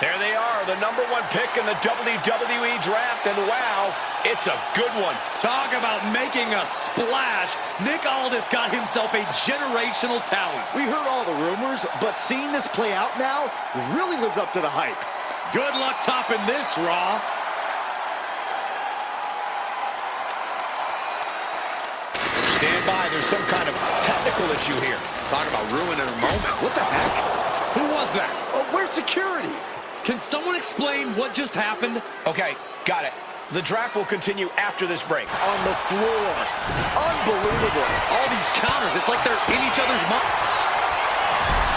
There they are, the #1 pick in the WWE Draft, and wow, it's a good one. Talk about making a splash. Nick Aldis got himself a generational talent. We heard all the rumors, but seeing this play out now really lives up to the hype. Good luck topping this, Raw. Stand by, there's some kind of technical issue here. Talk about ruining a moment. What the heck? Who was that? Where's security? Can someone explain what just happened? Okay, got it. The draft will continue after this break. On the floor. Unbelievable. All these counters, it's like they're in each other's mouth.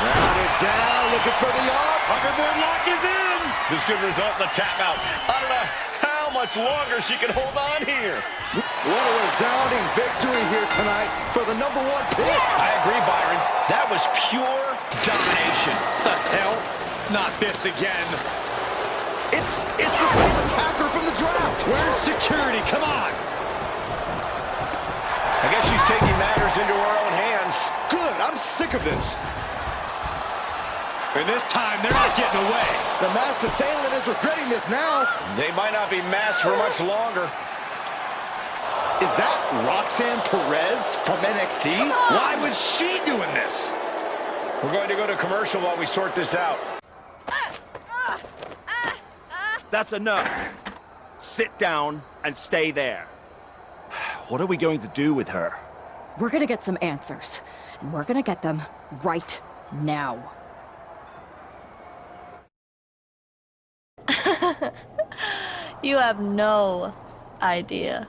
Rounded down, looking for the arm. Hoverboard lock is in. This could result in the tap out. I don't know how much longer she can hold on here. What a resounding victory here tonight for the #1 pick. I agree, Byron. That was pure domination. The hell? Not this again. It's the same attacker from the draft. Where's security? Come on. I guess she's taking matters into her own hands. Good, I'm sick of this. And this time, they're not getting away. The masked assailant is regretting this now. They might not be masked for much longer. Is that Roxanne Perez from NXT? Why was she doing this? We're going to go to commercial while we sort this out. That's enough. Sit down and stay there. What are we going to do with her? We're gonna get some answers, and we're gonna get them right now. You have no idea.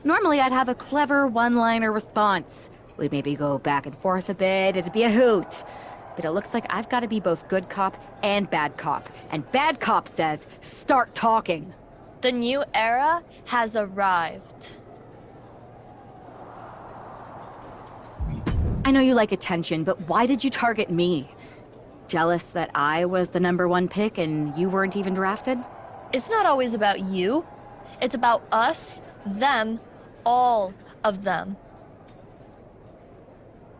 Normally, I'd have a clever one-liner response. We'd maybe go back and forth a bit, it'd be a hoot. But it looks like I've got to be both good cop and bad cop. And bad cop says, start talking. The new era has arrived. I know you like attention, but why did you target me? Jealous that I was the #1 pick and you weren't even drafted? It's not always about you. It's about us, them, all of them.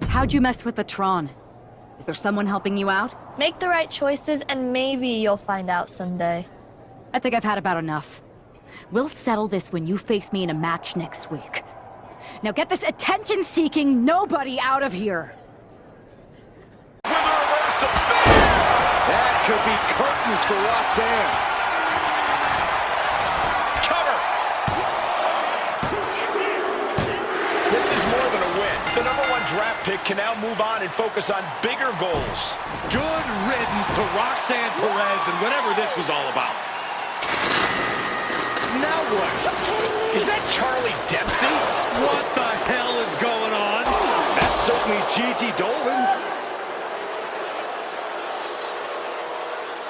How'd you mess with the Tron? Is there someone helping you out? Make the right choices and maybe you'll find out someday. I think I've had about enough. We'll settle this when you face me in a match next week. Now get this attention-seeking nobody out of here! With a reversal. That could be curtains for Roxanne. Cover. This is more than a win. The #1 draft pick can now move on and focus on bigger goals. Good riddance to Roxanne Perez and whatever this was all about. Now what? Is that Charlie Dempsey? What the hell is going on? That's certainly Gigi Dolan.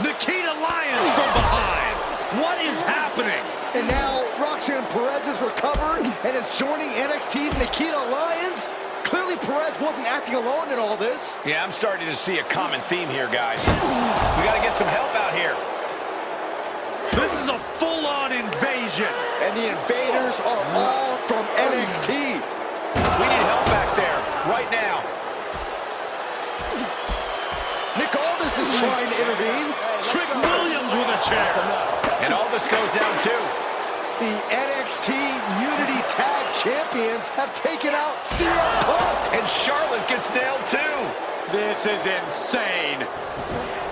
Nikita Lyons from behind. What is happening? And now Roxanne Perez is recovered and is joining NXT's Nikita Lyons. Clearly Perez wasn't acting alone in all this. Yeah, I'm starting to see a common theme here, guys. We got to get some help out here. This is a full-on invasion. And the invaders are all from NXT. We need help back there, right now. Nick Aldis is trying to intervene. Trick Williams with a chair. And all this goes down, too. The NXT Unity Tag Champions have taken out CM Punk. And Charlotte gets nailed, too. This is insane.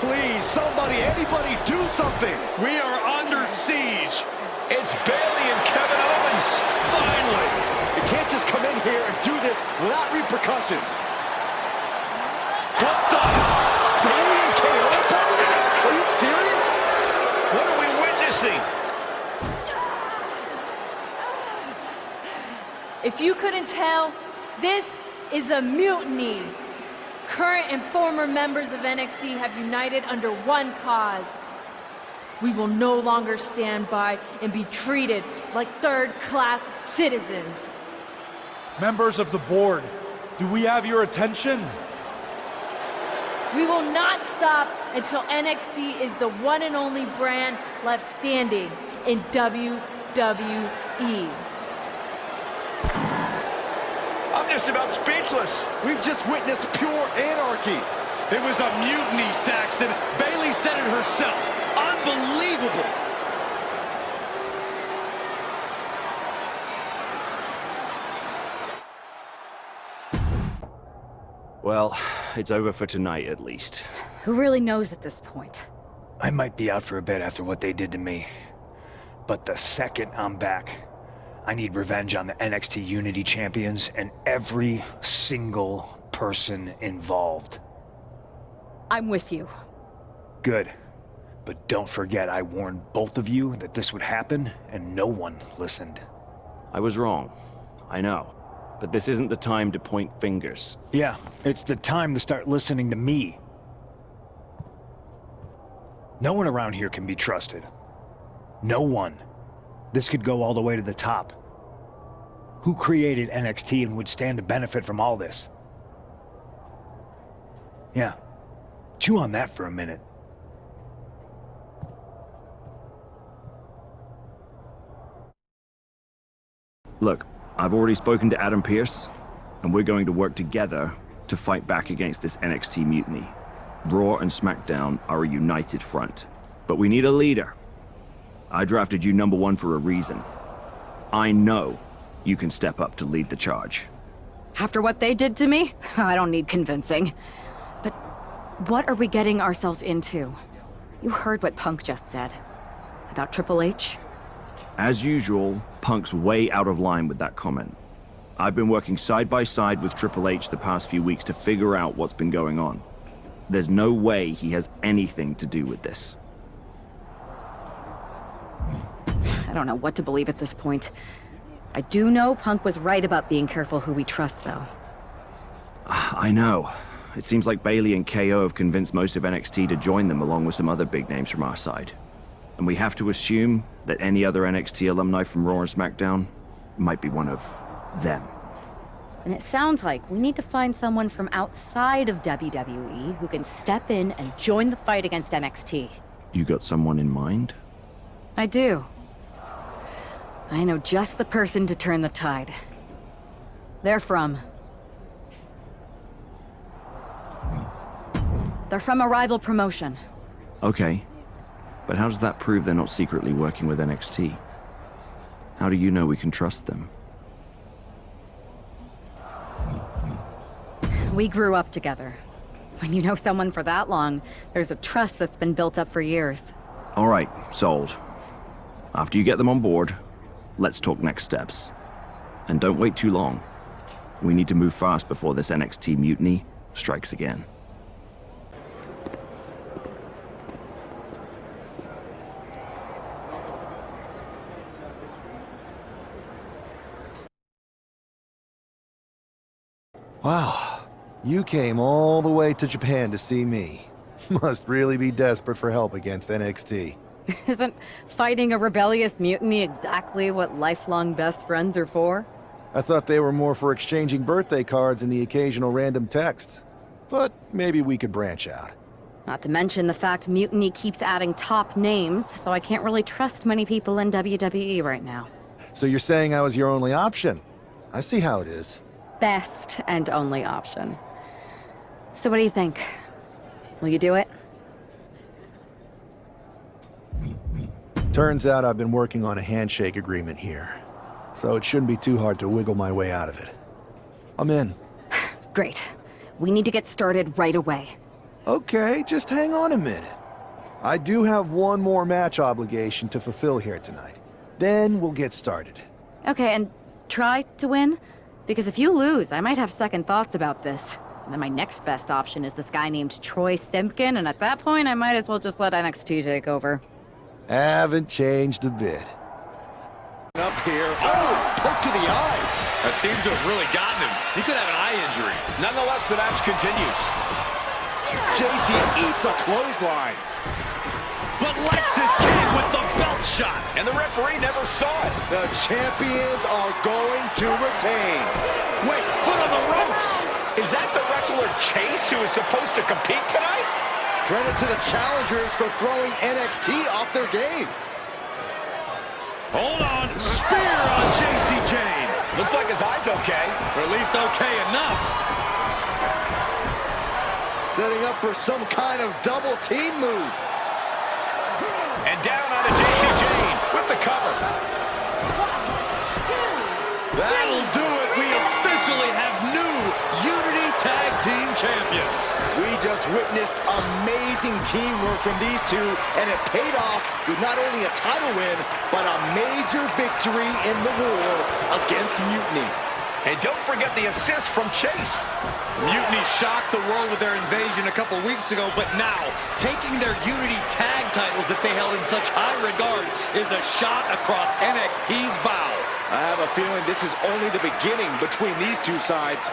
Please, somebody, anybody, do something. We are under siege. It's Bayley and Kevin Owens. Finally. You can't just come in here and do this without repercussions. What the? Bayley and KO are part of this? Are you serious? What are we witnessing? If you couldn't tell, this is a mutiny. Current and former members of NXT have united under one cause. We will no longer stand by and be treated like third-class citizens. Members of the board, do we have your attention? We will not stop until NXT is the one and only brand left standing in WWE. I'm just about speechless. We've just witnessed pure anarchy. It was a mutiny, Saxton. Bayley said it herself. Unbelievable! Well, it's over for tonight at least. Who really knows at this point? I might be out for a bit after what they did to me. But the second I'm back, I need revenge on the NXT Unity Champions and every single person involved. I'm with you. Good. But don't forget I warned both of you that this would happen, and no one listened. I was wrong. I know. But this isn't the time to point fingers. Yeah, it's the time to start listening to me. No one around here can be trusted. No one. This could go all the way to the top. Who created NXT and would stand to benefit from all this? Yeah. Chew on that for a minute. Look, I've already spoken to Adam Pearce, and we're going to work together to fight back against this NXT mutiny. Raw and SmackDown are a united front. But we need a leader. I drafted you #1 for a reason. I know you can step up to lead the charge. After what they did to me, I don't need convincing. But what are we getting ourselves into? You heard what Punk just said. About Triple H? As usual, Punk's way out of line with that comment. I've been working side by side with Triple H the past few weeks to figure out what's been going on. There's no way he has anything to do with this. I don't know what to believe at this point. I do know Punk was right about being careful who we trust, though. I know. It seems like Bailey and KO have convinced most of NXT to join them along with some other big names from our side. And we have to assume that any other NXT alumni from Raw and SmackDown might be one of them. And it sounds like we need to find someone from outside of WWE who can step in and join the fight against NXT. You got someone in mind? I do. I know just the person to turn the tide. They're from a rival promotion. Okay. But how does that prove they're not secretly working with NXT? How do you know we can trust them? We grew up together. When you know someone for that long, there's a trust that's been built up for years. All right, sold. After you get them on board, let's talk next steps. And don't wait too long. We need to move fast before this NXT mutiny strikes again. Wow, you came all the way to Japan to see me. Must really be desperate for help against NXT. Isn't fighting a rebellious mutiny exactly what lifelong best friends are for? I thought they were more for exchanging birthday cards and the occasional random text. But maybe we could branch out. Not to mention the fact Mutiny keeps adding top names, so I can't really trust many people in WWE right now. So you're saying I was your only option? I see how it is. Best and only option. So what do you think? Will you do it? Turns out I've been working on a handshake agreement here. So it shouldn't be too hard to wiggle my way out of it. I'm in. Great. We need to get started right away. Okay, just hang on a minute. I do have one more match obligation to fulfill here tonight. Then we'll get started. Okay, and try to win? Because if you lose, I might have second thoughts about this. And then my next best option is this guy named Troy Simpkin, and at that point, I might as well just let NXT take over. Haven't changed a bit. Up here. Oh, poke to the eyes. That seems to have really gotten him. He could have an eye injury. Nonetheless, the match continues. JC eats a clothesline. But Lexis came with the belt shot. And the referee never saw it. The champions are going to retain. Wait, foot on the ropes. Is that the wrestler Chase who is supposed to compete tonight? Credit to the challengers for throwing NXT off their game. Hold on. Spear on JC Jane. Looks like his eye's okay. Or at least okay enough. Setting up for some kind of double team move. cover. That'll do it. We officially have new Unity Tag Team Champions. We just witnessed amazing teamwork from these two, and it paid off with not only a title win, but a major victory in the war against Mutiny. And don't forget the assist from Chase. Mutiny shocked the world with their invasion a couple weeks ago, but now, taking their Unity Tag titles that they held in such high regard is a shot across NXT's bow. I have a feeling this is only the beginning between these two sides.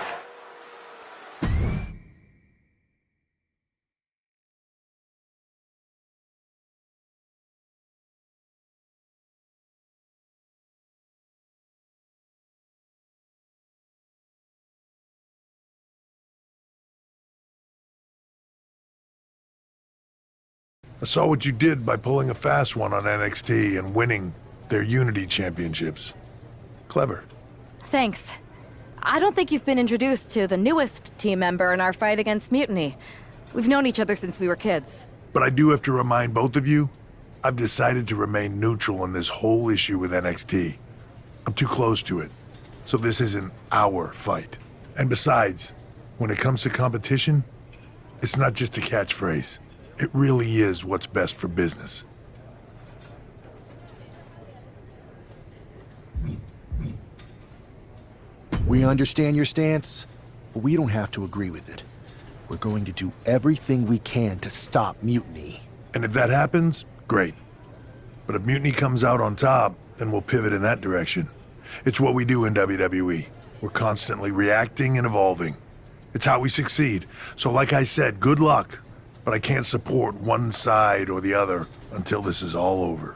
I saw what you did by pulling a fast one on NXT and winning their Unity Championships. Clever. Thanks. I don't think you've been introduced to the newest team member in our fight against Mutiny. We've known each other since we were kids. But I do have to remind both of you, I've decided to remain neutral in this whole issue with NXT. I'm too close to it, so this isn't our fight. And besides, when it comes to competition, it's not just a catchphrase. It really is what's best for business. We understand your stance, but we don't have to agree with it. We're going to do everything we can to stop Mutiny. And if that happens, great. But if Mutiny comes out on top, then we'll pivot in that direction. It's what we do in WWE. We're constantly reacting and evolving. It's how we succeed. So like I said, good luck. But I can't support one side or the other until this is all over.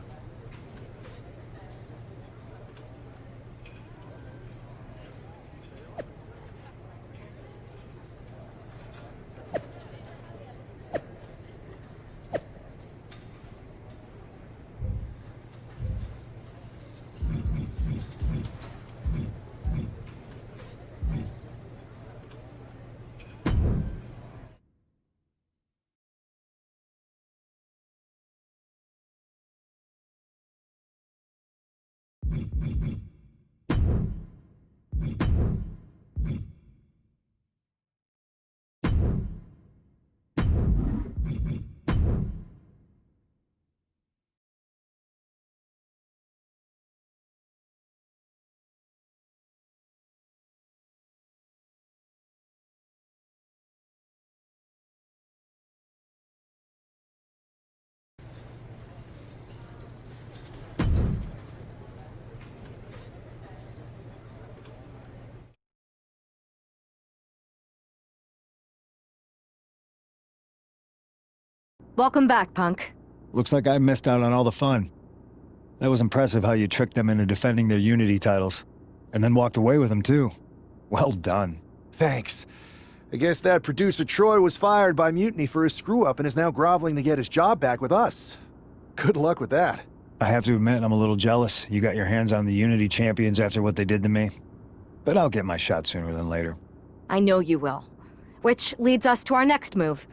Welcome back, Punk. Looks like I missed out on all the fun. That was impressive how you tricked them into defending their Unity titles. And then walked away with them, too. Well done. Thanks. I guess that producer Troy was fired by Mutiny for his screw-up and is now groveling to get his job back with us. Good luck with that. I have to admit, I'm a little jealous. You got your hands on the Unity champions after what they did to me. But I'll get my shot sooner than later. I know you will. Which leads us to our next move.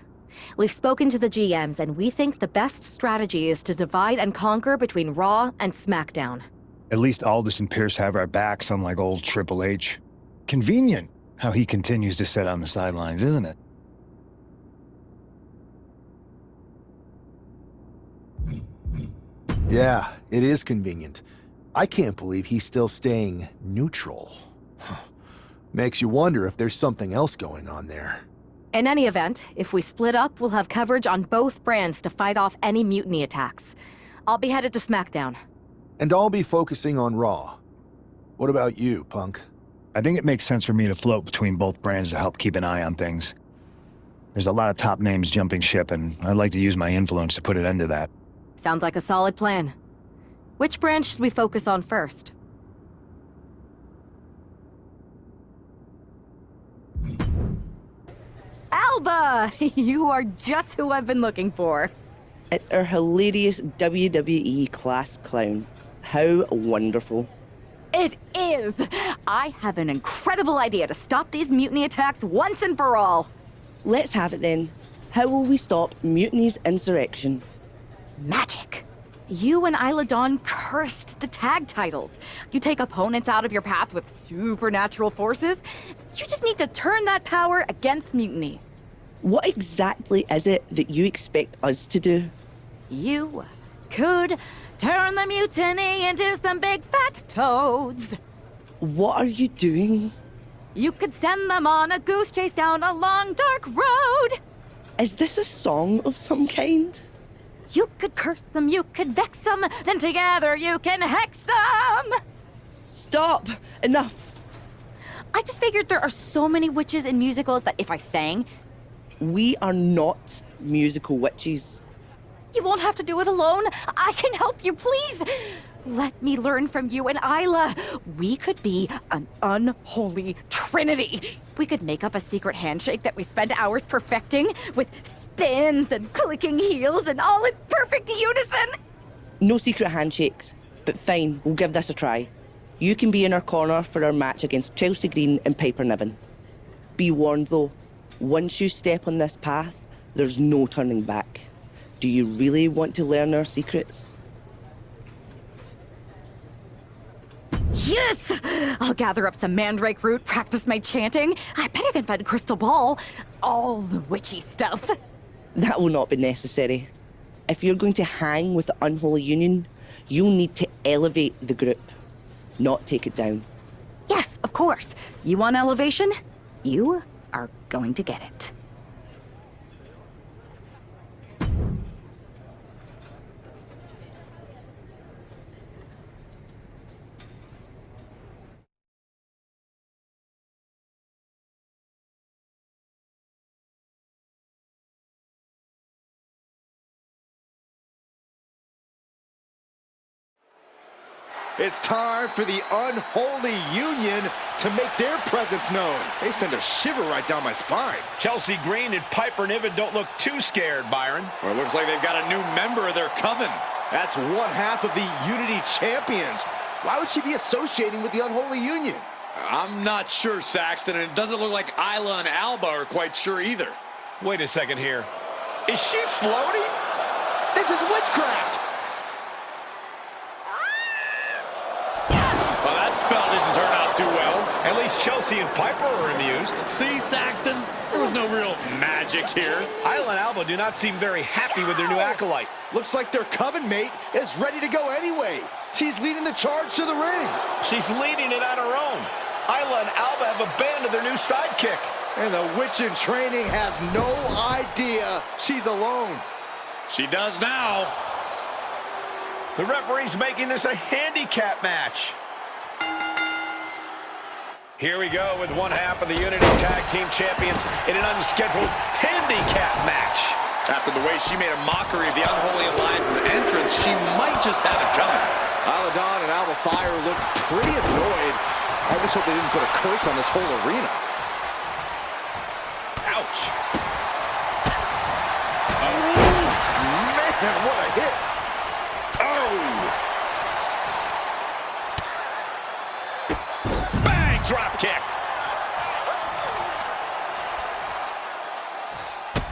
We've spoken to the GMs, and we think the best strategy is to divide and conquer between Raw and SmackDown. At least Aldis and Pierce have our backs, unlike old Triple H. Convenient how he continues to sit on the sidelines, isn't it? Yeah, it is convenient. I can't believe he's still staying neutral. Makes you wonder if there's something else going on there. In any event, if we split up, we'll have coverage on both brands to fight off any Mutiny attacks. I'll be headed to SmackDown. And I'll be focusing on Raw. What about you, Punk? I think it makes sense for me to float between both brands to help keep an eye on things. There's a lot of top names jumping ship, and I'd like to use my influence to put an end to that. Sounds like a solid plan. Which brand should we focus on first? Alba! You are just who I've been looking for. It's our hilarious WWE class clown. How wonderful. It is! I have an incredible idea to stop these Mutiny attacks once and for all. Let's have it then. How will we stop Mutiny's insurrection? Magic. You and Isla Dawn cursed the tag titles. You take opponents out of your path with supernatural forces. You just need to turn that power against Mutiny. What exactly is it that you expect us to do? You could turn the Mutiny into some big fat toads. What are you doing? You could send them on a goose chase down a long, dark road. Is this a song of some kind? You could curse them, you could vex them, then together you can hex them! Stop! Enough! I just figured there are so many witches in musicals that if I sang... We are not musical witches. You won't have to do it alone. I can help you, please! Let me learn from you and Isla. We could be an unholy trinity. We could make up a secret handshake that we spend hours perfecting with spins and clicking heels and all in perfect unison. No secret handshakes, but fine, we'll give this a try. You can be in our corner for our match against Chelsea Green and Piper Niven. Be warned though, once you step on this path, there's no turning back. Do you really want to learn our secrets? Yes! I'll gather up some mandrake root, practice my chanting. I bet I can find a crystal ball. All the witchy stuff. That will not be necessary. If you're going to hang with the Unholy Union, you'll need to elevate the group, not take it down. Yes, of course. You want elevation? You are going to get it. It's time for the Unholy Union to make their presence known. They send a shiver right down my spine. Chelsea Green and Piper Niven don't look too scared, Byron. Well, it looks like they've got a new member of their coven. That's one half of the Unity Champions. Why would she be associating with the Unholy Union? I'm not sure, Saxton, and it doesn't look like Isla and Alba are quite sure either. Wait a second here. Is she floating? This is witchcraft! Well, that spell didn't turn out too well. At least Chelsea and Piper are amused. See, Saxton? There was no real magic here. Isla and Alba do not seem very happy with their new acolyte. Looks like their coven mate is ready to go anyway. She's leading the charge to the ring. She's leading it on her own. Isla and Alba have abandoned their new sidekick. And the witch in training has no idea she's alone. She does now. The referee's making this a handicap match. Here we go with one half of the Unity Tag Team Champions in an unscheduled handicap match. After the way she made a mockery of the Unholy Alliance's entrance, she might just have it coming. Isla Dawn and Alba Fire looked pretty annoyed. I just hope they didn't put a curse on this whole arena. Ouch. Oh, man, what a hit. Drop kick.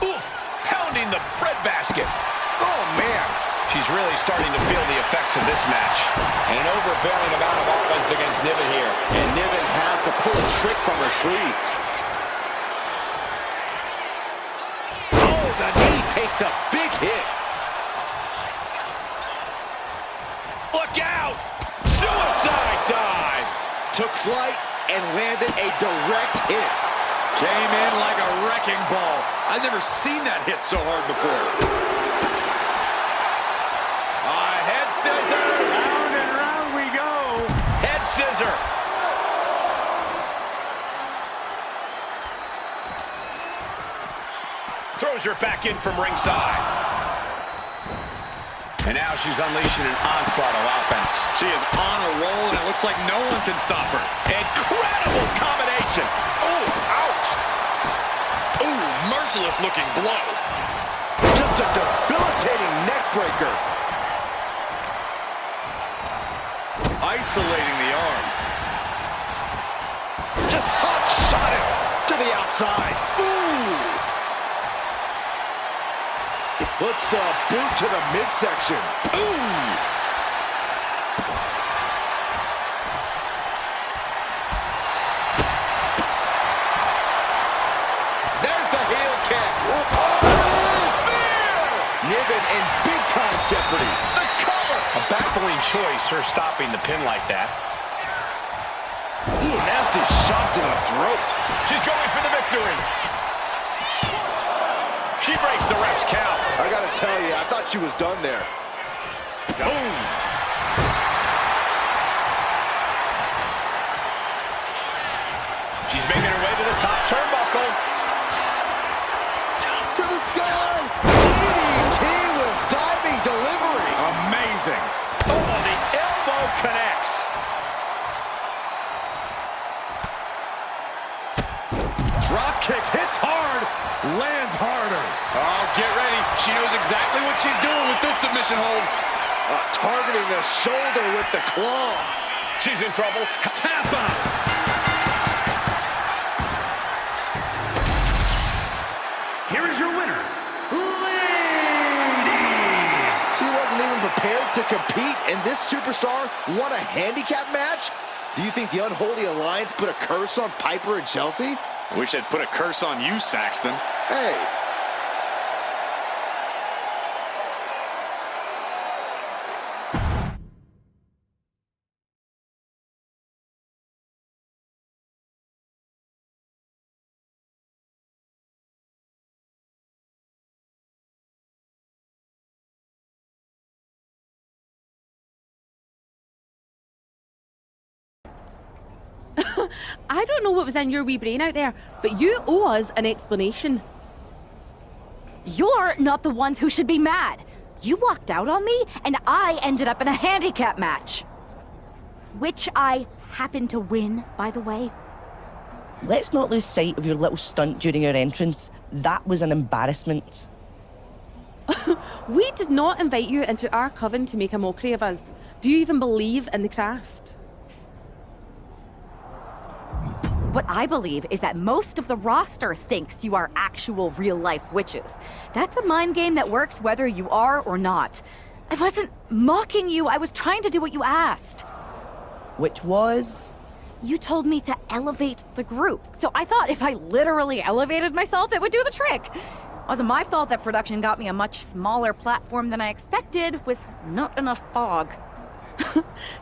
Oof, pounding the breadbasket. Oh, man. She's really starting to feel the effects of this match. An overbearing amount of offense against Niven here. And Niven has to pull a trick from her sleeves. Oh, the knee takes a big hit. Look out! Suicide dive! Took flight and landed a direct hit. Came in like a wrecking ball. I've never seen that hit so hard before. Head scissor! Round and round we go. Head scissor. Throws her back in from ringside. And now she's unleashing an onslaught of offense. She is on a roll, and it looks like no one can stop her. Incredible combination. Oh, ouch. Ooh, merciless looking blow. Just a debilitating neck breaker. Isolating the arm. Just hot shot it to the outside. Ooh. Puts the boot to the midsection. Ooh! There's the heel kick. Oh, spear! Niven in big-time jeopardy. The cover! A baffling choice, her stopping the pin like that. Ooh, nasty shot to the throat. She's going for the victory. She breaks the ref's count. I gotta tell you, I thought she was done there. Boom! She's making her way to the top turnbuckle. To the sky! DDT with diving delivery. Amazing. Oh, the elbow connects. Drop kick hits hard, lands harder. Oh, get ready. She knows exactly what she's doing with this submission hold. Targeting the shoulder with the claw. She's in trouble. Tap out. Here is your winner, She wasn't even prepared to compete, and this superstar won a handicap match? Do you think the Unholy Alliance put a curse on Piper and Chelsea? Wish I'd put a curse on you, Saxton. Hey. I don't know what was in your wee brain out there, but you owe us an explanation. You're not the ones who should be mad. You walked out on me, and I ended up in a handicap match. Which I happened to win, by the way. Let's not lose sight of your little stunt during your entrance. That was an embarrassment. We did not invite you into our coven to make a mockery of us. Do you even believe in the craft? What I believe is that most of the roster thinks you are actual real-life witches. That's a mind game that works whether you are or not. I wasn't mocking you, I was trying to do what you asked. Which was? You told me to elevate the group, so I thought if I literally elevated myself, it would do the trick. It wasn't my fault that production got me a much smaller platform than I expected, with not enough fog.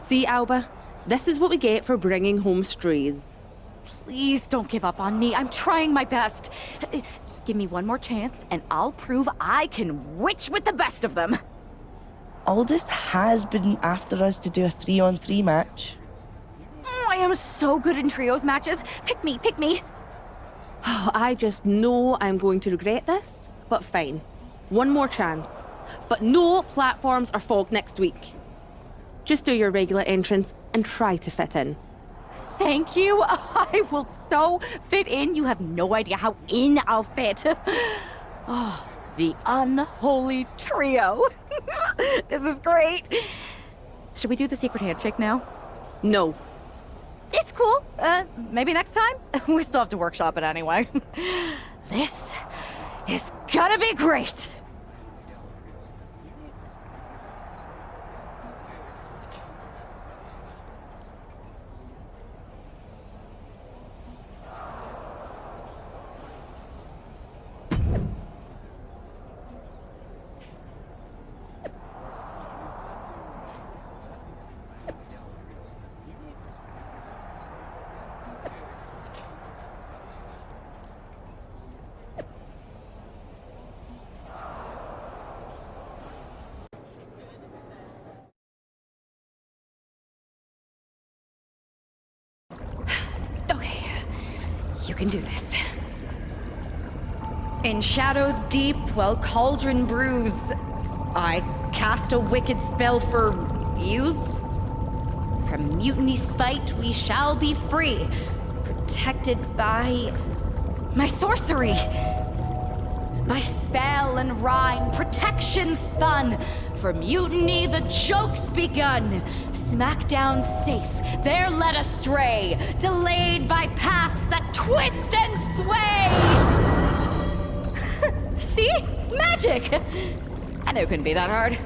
See, Alba, this is what we get for bringing home strays. Please don't give up on me. I'm trying my best. Just give me one more chance, and I'll prove I can witch with the best of them. Aldous has been after us to do a 3-on-3 match. I am so good in trios matches. Pick me, pick me. Oh, I just know I'm going to regret this, but fine. One more chance. But no platforms or fog next week. Just do your regular entrance and try to fit in. Thank you. I will so fit in. You have no idea how in I'll fit. Oh, the unholy trio. This is great. Should we do the secret handshake now? No. It's cool. Maybe next time? We still have to workshop it anyway. This is gonna be great. You can do this. In shadows deep, while cauldron brews, I cast a wicked spell for use. From mutiny spite we shall be free, protected by my sorcery. By spell and rhyme, protection spun. For mutiny the joke's begun. Smackdown safe, there led astray, delayed by paths that twist and sway. See? Magic! I knew it couldn't be that hard.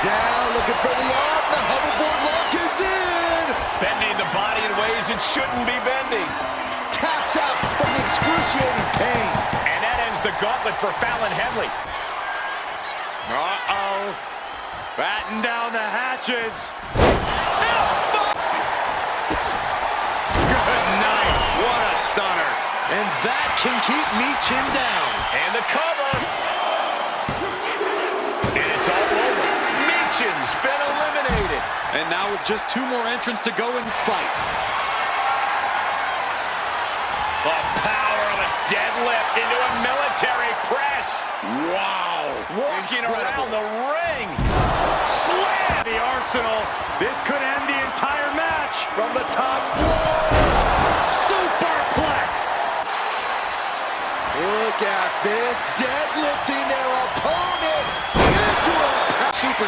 Down, looking for the arm. The hoverboard lock is in. Bending the body in ways it shouldn't be bending. Taps out from the excruciating pain. And that ends the gauntlet for Fallon Henley. Uh-oh. Batten down the hatches. Good night. What a stunner. And that can keep Michin down. And the cover. And it's all over. Michin's been eliminated. And now with just 2 more entrants to go in this fight. The power of a deadlift into a military press. Wow. Walking Incredible. around the ring. Slam! The Arsenal. This could end the entire match. From the top floor. Superplex. Look at this. Deadlifting their opponent. Into a super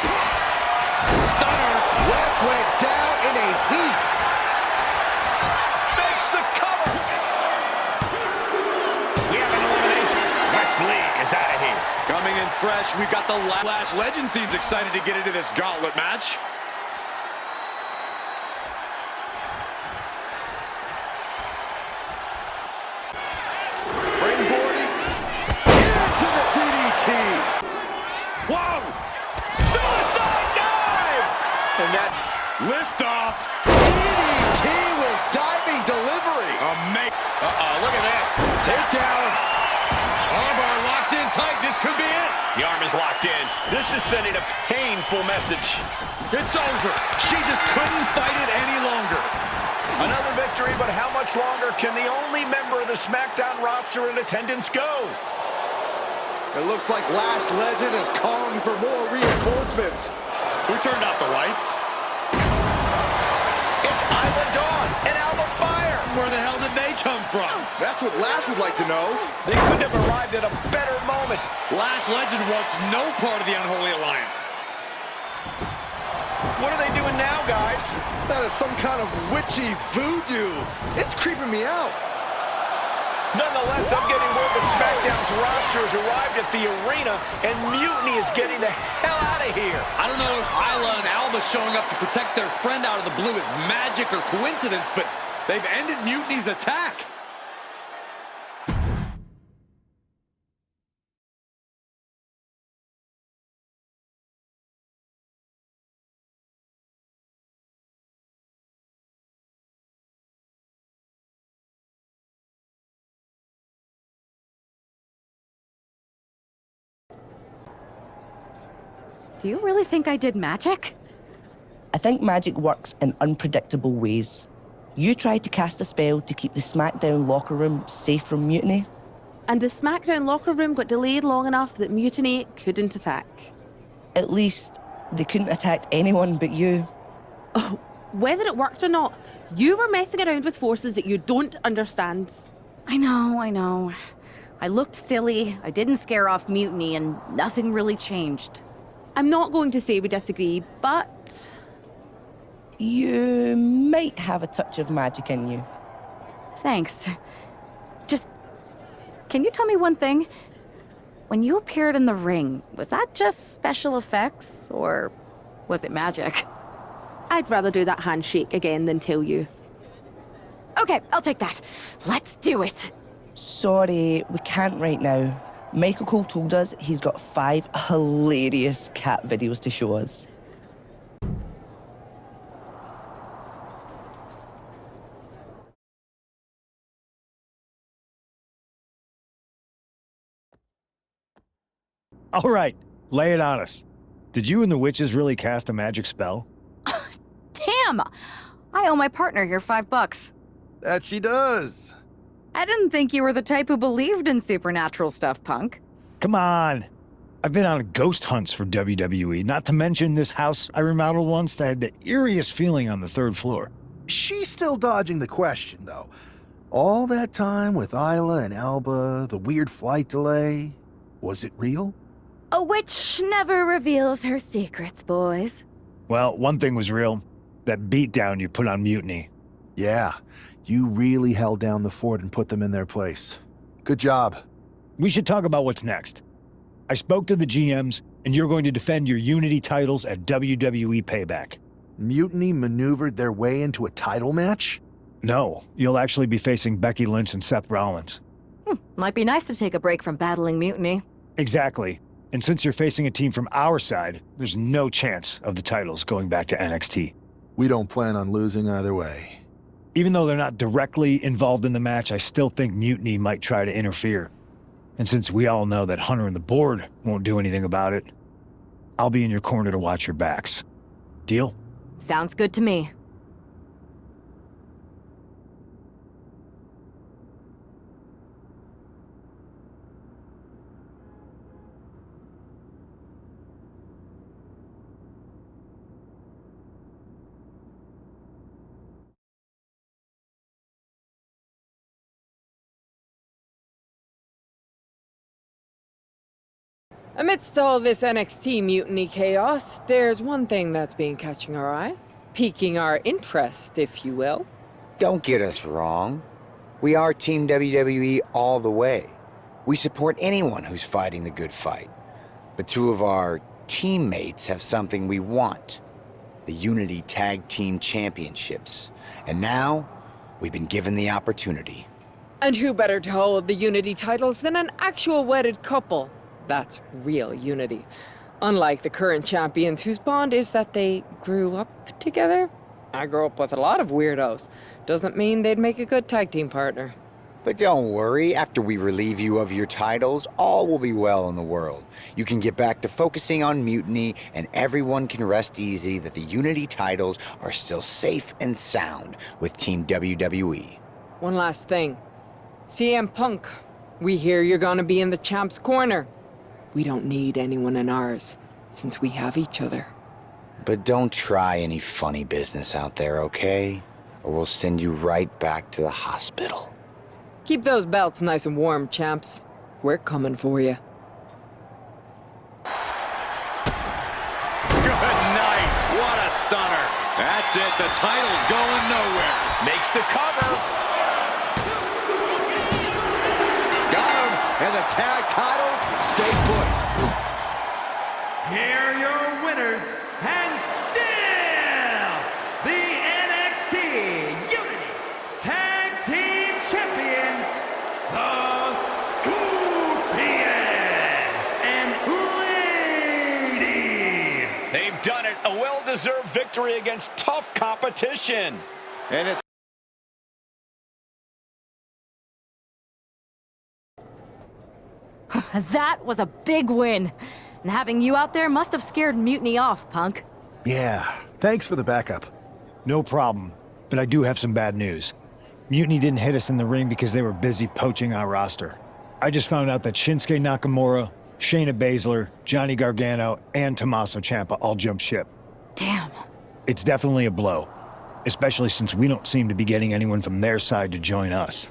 stunner. West went down in a heap. Makes the cover. We have an elimination. Wesley is out of here. Coming in fresh, we've got the Lash Legend seems excited to get into this gauntlet match. Springboarding into the DDT. Whoa! Suicide dive! And that Liftoff. DDT with diving delivery. Look at this. Takedown. Armbar locked in tight. This could be it. The arm is locked in. This is sending a painful message. It's over. She just couldn't fight it any longer. Another victory, but how much longer can the only member of the SmackDown roster in attendance go? It looks like Lash Legend is calling for more reinforcements. Who turned out the lights? It's Isla Dawn and Alba Fire. Where the hell did they come from? That's what Lash would like to know. They couldn't have arrived at a better moment. Lash Legend wants no part of the Unholy Alliance. What are they doing now, guys? That is some kind of witchy voodoo. It's creeping me out. Nonetheless, I'm getting word that SmackDown's roster has arrived at the arena, and Mutiny is getting the hell out of here. I don't know if Isla and Alba showing up to protect their friend out of the blue is magic or coincidence, but they've ended Mutiny's attack. Do you really think I did magic? I think magic works in unpredictable ways. You tried to cast a spell to keep the SmackDown locker room safe from Mutiny. And the SmackDown locker room got delayed long enough that Mutiny couldn't attack. At least, they couldn't attack anyone but you. Oh, whether it worked or not, you were messing around with forces that you don't understand. I know. I looked silly, I didn't scare off Mutiny, and nothing really changed. I'm not going to say we disagree, but... You might have a touch of magic in you. Thanks. Just... Can you tell me one thing? When you appeared in the ring, was that just special effects, or was it magic? I'd rather do that handshake again than tell you. Okay, I'll take that. Let's do it. Sorry, we can't right now. Michael Cole told us he's got 5 hilarious cat videos to show us. All right, lay it on us. Did you and the witches really cast a magic spell? Damn! I owe my partner here $5. That she does. I didn't think you were the type who believed in supernatural stuff, Punk. Come on. I've been on ghost hunts for WWE, not to mention this house I remodeled once that had the eeriest feeling on the 3rd floor. She's still dodging the question, though. All that time with Isla and Alba, the weird flight delay, was it real? A witch never reveals her secrets, boys. Well, one thing was real. That beatdown you put on Mutiny. Yeah, you really held down the fort and put them in their place. Good job. We should talk about what's next. I spoke to the GMs, and you're going to defend your Unity titles at WWE Payback. Mutiny maneuvered their way into a title match? No, you'll actually be facing Becky Lynch and Seth Rollins. Might be nice to take a break from battling Mutiny. Exactly. And since you're facing a team from our side, there's no chance of the titles going back to NXT. We don't plan on losing either way. Even though they're not directly involved in the match, I still think Mutiny might try to interfere. And since we all know that Hunter and the board won't do anything about it, I'll be in your corner to watch your backs. Deal? Sounds good to me. Amidst all this NXT mutiny chaos, there's one thing that's been catching our eye. Piquing our interest, if you will. Don't get us wrong. We are Team WWE all the way. We support anyone who's fighting the good fight. But 2 of our teammates have something we want. The Unity Tag Team Championships. And now, we've been given the opportunity. And who better to hold the Unity titles than an actual wedded couple? That's real unity. Unlike the current champions whose bond is that they grew up together. I grew up with a lot of weirdos. Doesn't mean they'd make a good tag team partner. But don't worry, after we relieve you of your titles, all will be well in the world. You can get back to focusing on Mutiny, and everyone can rest easy that the Unity titles are still safe and sound with Team WWE. One last thing. CM Punk, we hear you're gonna be in the champ's corner. We don't need anyone in ours, since we have each other. But don't try any funny business out there, okay? Or we'll send you right back to the hospital. Keep those belts nice and warm, champs. We're coming for you. Good night. What a stunner. That's it. The title's going nowhere. Makes the cover. Got him. And the tag titles stay put. Here are your winners, and still the NXT Unity Tag Team Champions, the Scorpion and Lady. They've done it. A well-deserved victory against tough competition. And it's That was a big win. And having you out there must have scared Mutiny off, Punk. Yeah, thanks for the backup. No problem. But I do have some bad news. Mutiny didn't hit us in the ring because they were busy poaching our roster. I just found out that Shinsuke Nakamura, Shayna Baszler, Johnny Gargano, and Tommaso Ciampa all jumped ship. Damn. It's definitely a blow. Especially since we don't seem to be getting anyone from their side to join us.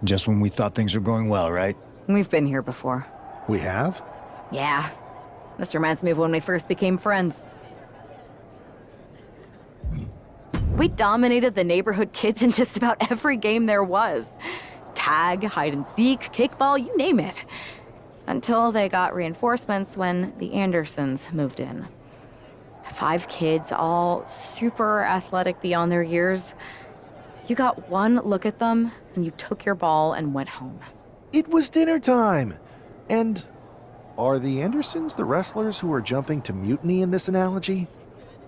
Just when we thought things were going well, right? We've been here before. We have? Yeah. Mr. Mance moved when we first became friends. We dominated the neighborhood kids in just about every game there was. Tag, hide and seek, kickball, you name it. Until they got reinforcements when the Andersons moved in. 5 kids, all super athletic beyond their years. You got one look at them, and you took your ball and went home. It was dinner time. And are the Andersons the wrestlers who are jumping to mutiny in this analogy?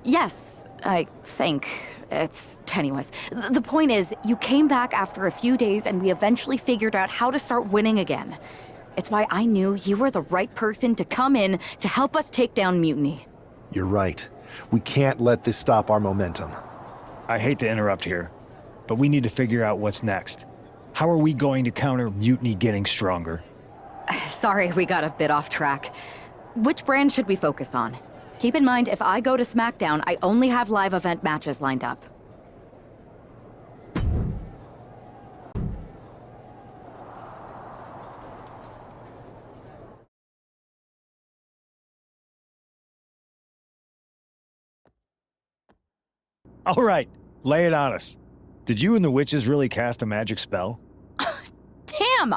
Yes, I think. It's tenuous. The point is, you came back after a few days and we eventually figured out how to start winning again. It's why I knew you were the right person to come in to help us take down Mutiny. You're right. We can't let this stop our momentum. I hate to interrupt here, but we need to figure out what's next. How are we going to counter Mutiny getting stronger? Sorry, we got a bit off track. Which brand should we focus on? Keep in mind, if I go to SmackDown, I only have live event matches lined up. All right, lay it on us. Did you and the witches really cast a magic spell? Damn!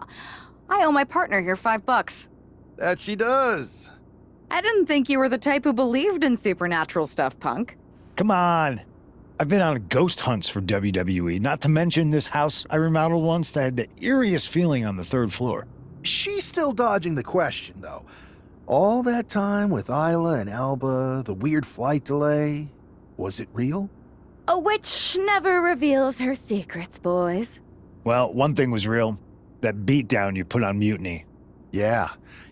I owe my partner here $5. That she does. I didn't think you were the type who believed in supernatural stuff, punk. Come on. I've been on ghost hunts for WWE, not to mention this house I remodeled once that had the eeriest feeling on the 3rd floor. She's still dodging the question, though. All that time with Isla and Alba, the weird flight delay, was it real? A witch never reveals her secrets, boys. Well, one thing was real. That beatdown you put on Mutiny. Yeah,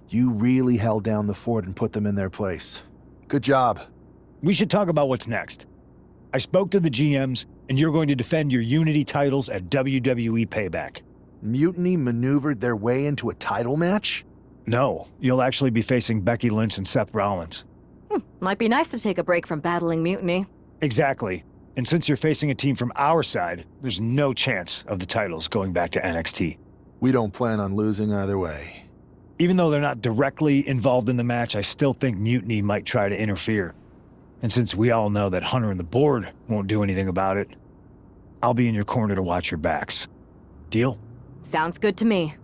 you really held down the fort and put them in their place. Good job. We should talk about what's next. I spoke to the GMs, and you're going to defend your Unity titles at WWE Payback. Mutiny maneuvered their way into a title match? No, you'll actually be facing Becky Lynch and Seth Rollins. Might be nice to take a break from battling Mutiny. Exactly. And since you're facing a team from our side, there's no chance of the titles going back to NXT. We don't plan on losing either way. Even though they're not directly involved in the match, I still think Mutiny might try to interfere. And since we all know that Hunter and the board won't do anything about it, I'll be in your corner to watch your backs. Deal? Sounds good to me.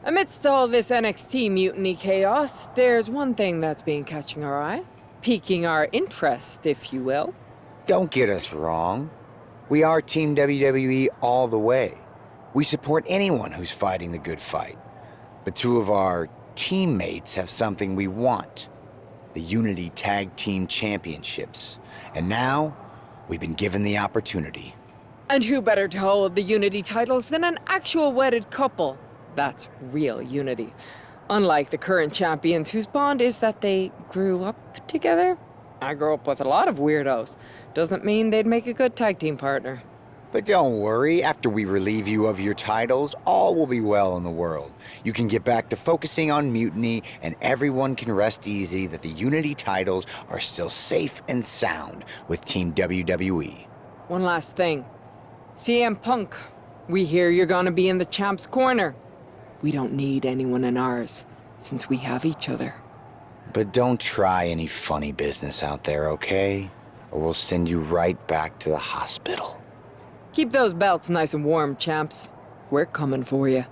Amidst all this NXT mutiny chaos, there's one thing that's been catching our eye. Piquing our interest, if you will. Don't get us wrong. We are Team WWE all the way. We support anyone who's fighting the good fight. But 2 of our teammates have something we want. The Unity Tag Team Championships. And now, we've been given the opportunity. And who better to hold the Unity titles than an actual wedded couple? That's real unity. Unlike the current champions whose bond is that they grew up together. I grew up with a lot of weirdos. Doesn't mean they'd make a good tag team partner. But don't worry, after we relieve you of your titles, all will be well in the world. You can get back to focusing on Mutiny, and everyone can rest easy that the Unity titles are still safe and sound with Team WWE. One last thing. CM Punk, we hear you're gonna be in the champ's corner. We don't need anyone in ours, since we have each other. But don't try any funny business out there, okay? Or we'll send you right back to the hospital. Keep those belts nice and warm, champs. We're coming for you.